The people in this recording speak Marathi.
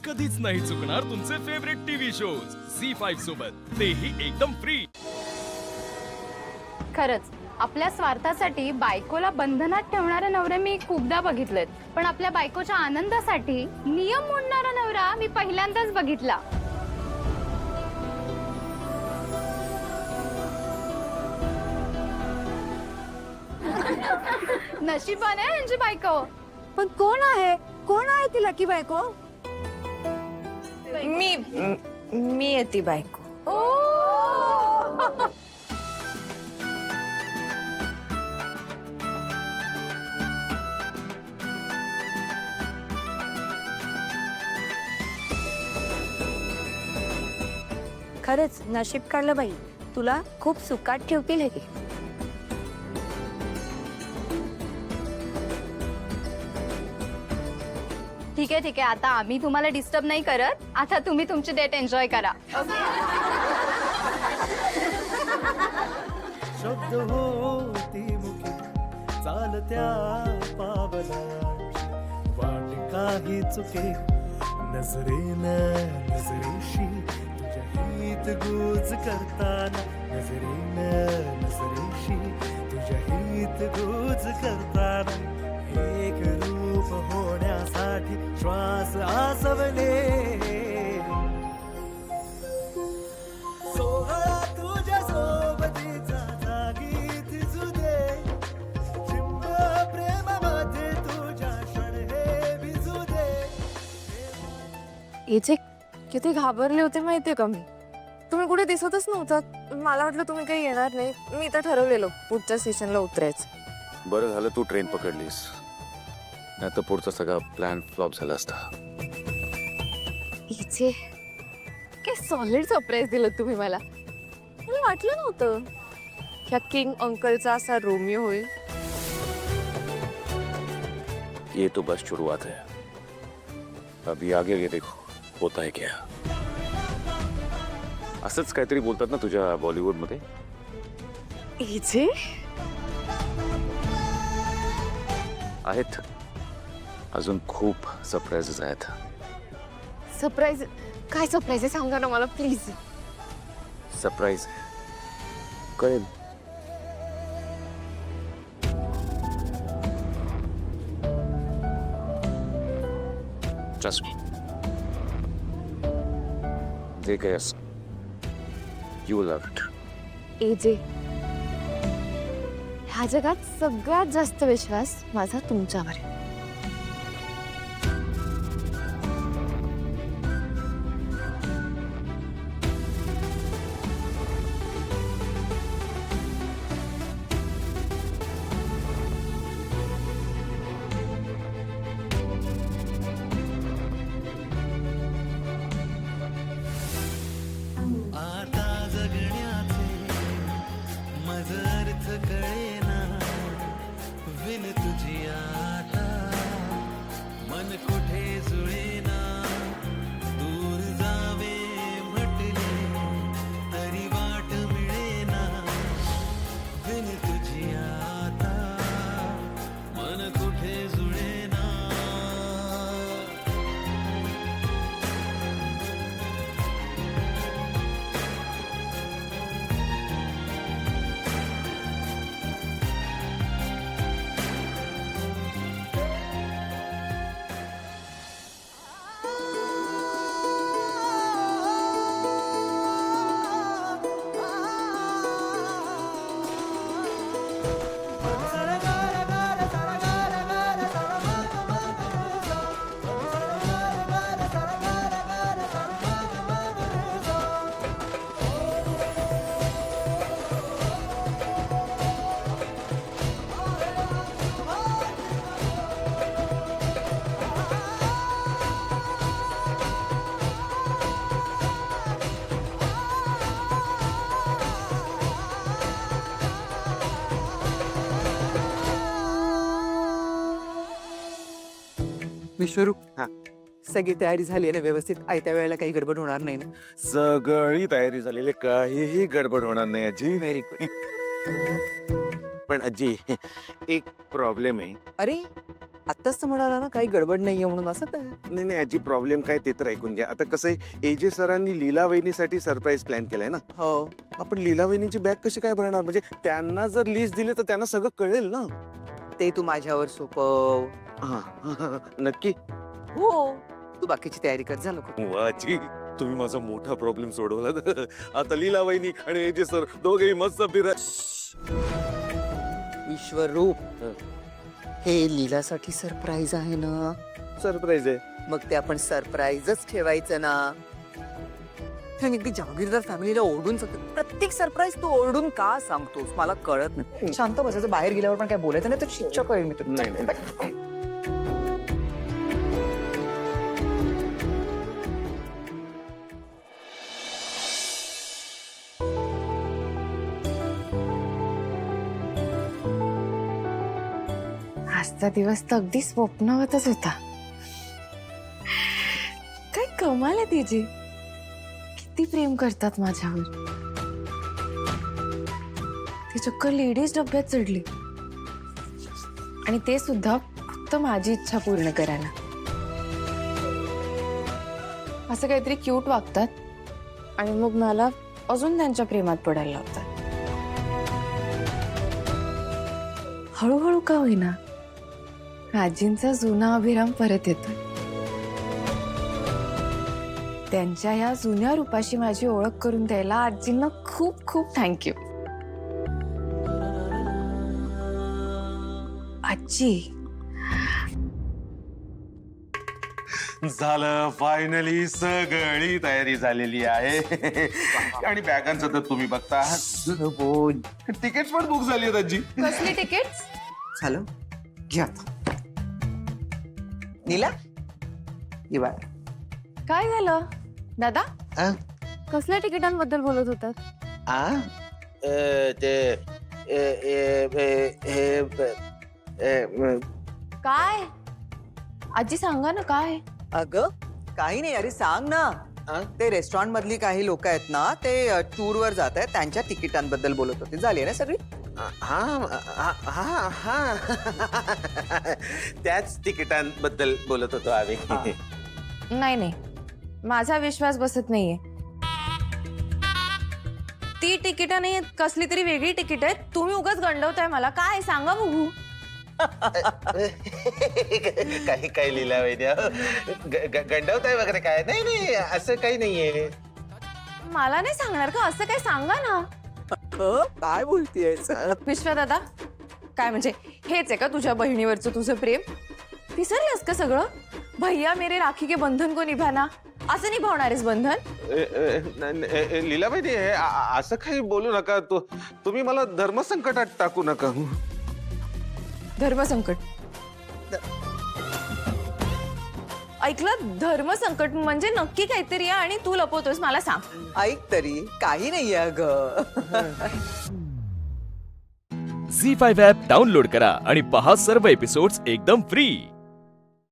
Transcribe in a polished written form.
कधीच नाही चुकणार तुमचे फेवरेट टीव्ही शोज झी5 सोबत, तेही एकदम फ्री. खरंच आपल्या स्वार्थासाठी बायकोला बंधनात ठेवणारे नवरे मी खूपदा बघितलेत, पण आपल्या बायकोच्या आनंदासाठी नियम मोडणारा नवरा मी पहिल्यांदाच बघितला. नशिबाने आहे यांची बायको. पण कोण आहे ती लकी बायको? मी आहे ती बायको. खरंच नशीब काढलं बाई, तुला खूप सुखात ठेवतील हे. ठीक आहे आता आम्ही तुम्हाला डिस्टर्ब नाही करत. आता तुम्ही तुमची डेट एन्जॉय करा. शब्द होती मुखी चालत्या पावलांची, वाट काही चुके नजरेशी तुझ्या हित गुज करताना, नजरेशी तुझ्या हित गुज करताना, एक रूप होण्यासाठी श्वास आसवले. सोहळा तुझ्या सोबतीचा जागीत जुदे, चिंब प्रेमामध्ये तुझ्या क्षण हे भिजू दे. इथे किती घाबरले होते माहितीये का मी. तुम्ही कुठे दिसतच नव्हतात. मला वाटलं तुम्ही काही येणार नाही. मी तर ठरवलेलो पुढच्या स्टेशनला उतरायचं. बरं झालं तू ट्रेन पकडलीस, नाही तर पुढचा सगळा प्लॅन फ्लॉप झाला असता. इथे काय सॉलिड सरप्राईज दिलं तुम्ही मला. मला वाटलं नव्हतं ह्या किंग अंकलचा असा रोमियो होईल. ये तो बस शुरुआत है, अभी आगे ये देखो होता है क्या. असंच काहीतरी बोलतात ना तुझ्या बॉलिवूड मध्ये. इथे आहेत अजून खूप सरप्राइजेस आहेत. सरप्राईज काय सरप्राईज आहे सांगा ना मला प्लीज. सरप्राईज कळेल. ट्रस्ट मी, जे काही असं you will love it. AJ, ह्या जगात सगळ्यात जास्त विश्वास माझा तुमच्यावर आहे. आता जगण्याचे मज अर्थ कळेना, विन तुझी आता मन कुठे जुळेना. दूर जावे म्हटले तरी वाट मिळेना, विन तुझी आता मन कुठे जुळेना. विश्वरूप, हा. सगळी तयारी झाली आहे ना व्यवस्थित? आयत्या वेळेला काही गडबड होणार नाही ना? सगळी तयारी झालेली, काहीही गडबड होणार नाही आजी. Very good. पण आजी एक प्रॉब्लेम आहे. अरे आत्ताच तर म्हणाला ना काही गडबड नाहीये म्हणून असं तर. नाही नाही आजी प्रॉब्लेम काय ते तर ऐकून घ्या. आता कसं आहे एजे सरांनी लीला वहिनीसाठी सरप्राईज प्लॅन केलाय ना. हो आपण लीला वहिनीची बॅग कशी काय भरणार? म्हणजे त्यांना जर लिस्ट दिली तर त्यांना सगळं कळेल ना. ते तू माझ्यावर सोपव. हा नक्की. हो तू बाकीची तयारी कर जा नको. वा आजी तुम्ही माझा मोठा प्रॉब्लेम सोडवला. आता लीला वहिनी आणि एजे सर दोघेही मस्त फिरा. विश्वरूप हे लीलासाठी सरप्राईज आहे ना. सरप्राईज आहे. मग ते आपण सरप्राईजच ठेवायचं ना. आणि अगदी जहागीरदार फॅमिलीला ओरडून सांगतो प्रत्येक सरप्राईज तू ओरडून का सांगतोस मला कळत नाही. शांत बसायचं बाहेर गेल्यावर पण काय बोलायचं नाही तर शिक्षा कळेल मी तुला. नाही. आजचा दिवस तर अगदी स्वप्नवतच होता. काय कमाल आहे तिची. किती प्रेम करतात माझ्यावर. ती चक्क लेडीज डब्यात चढली आणि ते सुद्धा फक्त माझी इच्छा पूर्ण करायला. असं काहीतरी क्यूट वागतात आणि मग मला अजून त्यांच्या प्रेमात पडायला लावतात. हळूहळू का होईना आजींचा जुना अभिराम परत येतो. त्यांच्या या जुन्या रूपाशी माझी ओळख करून द्यायला आजींना खूप खूप थँक्यू. आजी झालं फायनली सगळी तयारी झालेली आहे. आणि बॅगांचं तर तुम्ही बघता बोल तिकीट पण बुक झाली आहेत आजी. कसली तिकीट? झालं घ्या नीला ये बाहेर. काय झालं दादा. आ? कसल्या तिकिटांबद्दल बोलत होतात. काय आजी सांगा ना काय. अगं काही नाही अरे सांग ना. ते रेस्टॉरंट मधली काही लोक आहेत ना ते टूर वर जात आहेत त्यांच्या तिकिटांबद्दल बोलत होते. झाली ना सगळी. हा त्याच तिकिटांबद्दल बोलत होतो आम्ही. नाही नाही माझा विश्वास बसत नाहीये. ती तिकीट नाही कसली तरी वेगळी तिकीट आहेत. तुम्ही उगाच गंडवताय मला. काय सांगा बघू. काही काही लिहिला गंडवताय वगैरे काय? नाही नाही असं काही नाहीये. मला नाही सांगणार का? असं काय सांगा ना. काय बोलतेयस. विश्वा दादा काय म्हणजे हेच आहे का तुझ्या बहिणीवरचं तुझं प्रेम. विसरलंस का सगळं. भैया मेरे राखी के बंधन को निभाना असं निभावणारेस बंधन. लीलाबाई असं काही बोलू नका. तुम्ही मला धर्मसंकटात टाकू नका. धर्मसंकट ऐकलं. धर्मसंकट म्हणजे नक्की काहीतरी आहे आणि तू लपवतोस मला सांग. ऐक तरी काही नाहीये अगं. झी5 ॲप डाउनलोड करा आणि पहा सर्व एपिसोड्स एकदम फ्री.